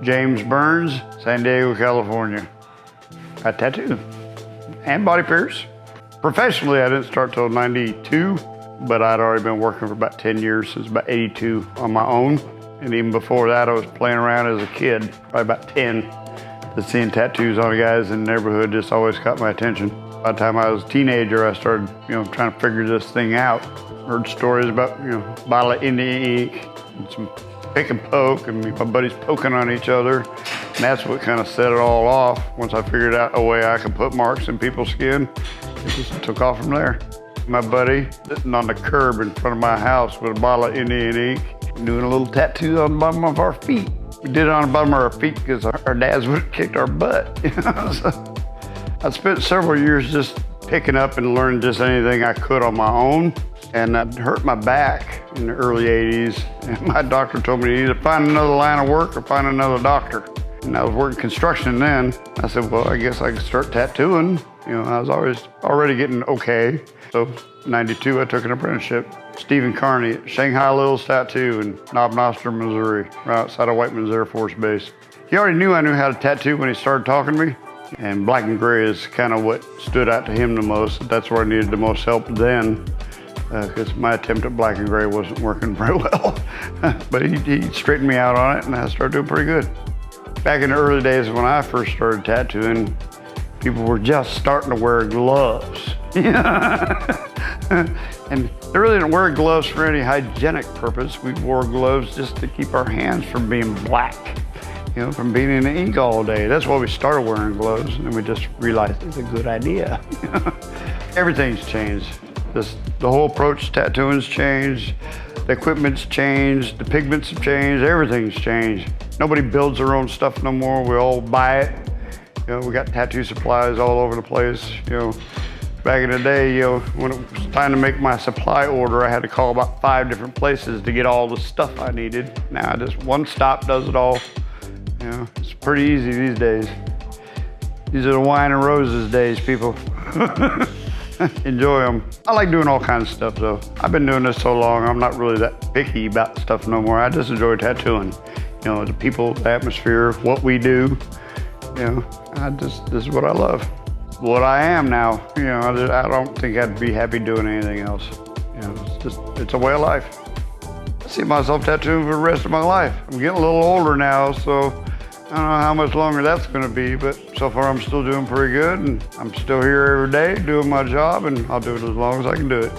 James Burns, San Diego, California. I tattoo and body pierce. Professionally, I didn't start till 92, but I'd already been working for about 10 years, since about 82 on my own. And even before that, I was playing around as a kid, probably about 10. Just seeing tattoos on guys in the neighborhood just always caught my attention. By the time I was a teenager, I started, trying to figure this thing out. Heard stories about, bottle of Indian ink and some pick and poke, and my buddies poking on each other. And that's what kind of set it all off. Once I figured out a way I could put marks in people's skin, it just took off from there. My buddy sitting on the curb in front of my house with a bottle of Indian ink, doing a little tattoo on the bottom of our feet. We did it on the bottom of our feet because our dads would have kicked our butt. So I spent several years just picking up and learning just anything I could on my own. And I hurt my back in the early 80s. And my doctor told me to either find another line of work or find another doctor. And I was working construction then. I said, well, I guess I could start tattooing. I was already getting okay. So 92, I took an apprenticeship. Stephen Carney at Shanghai Lil's Tattoo in Knob Noster, Missouri, right outside of Whiteman's Air Force Base. He already knew I knew how to tattoo when he started talking to me. And black and gray is kind of what stood out to him the most. That's where I needed the most help then, because my attempt at black and gray wasn't working very well. But he straightened me out on it, and I started doing pretty good. Back in the early days when I first started tattooing, people were just starting to wear gloves. And they really didn't wear gloves for any hygienic purpose. We wore gloves just to keep our hands from being black, from being in the ink all day. That's why we started wearing gloves, and we just realized it's a good idea. Everything's changed. The whole approach to tattooing's changed. The equipment's changed. The pigments have changed. Everything's changed. Nobody builds their own stuff no more. We all buy it. We got tattoo supplies all over the place. Back in the day, when it was time to make my supply order, I had to call about 5 different places to get all the stuff I needed. Now just one stop does it all. It's pretty easy these days. These are the wine and roses days, people. Enjoy them. I like doing all kinds of stuff though. I've been doing this so long, I'm not really that picky about stuff no more. I just enjoy tattooing. The people, the atmosphere, what we do. This is what I love. What I am now, I don't think I'd be happy doing anything else. It's a way of life. I see myself tattooing for the rest of my life. I'm getting a little older now, so I don't know how much longer that's gonna be, but so far I'm still doing pretty good, and I'm still here every day doing my job, and I'll do it as long as I can do it.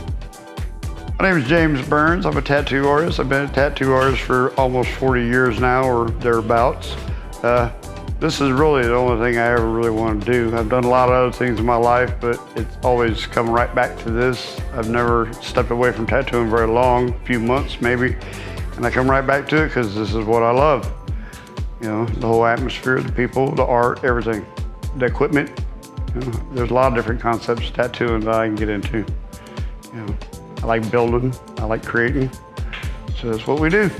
My name is James Burns. I'm a tattoo artist. I've been a tattoo artist for almost 40 years now, or thereabouts. This is really the only thing I ever really want to do. I've done a lot of other things in my life, but it's always come right back to this. I've never stepped away from tattooing very long, a few months maybe, and I come right back to it because this is what I love. The whole atmosphere, the people, the art, everything, the equipment. There's a lot of different concepts of tattooing that I can get into. I like building, I like creating, so that's what we do.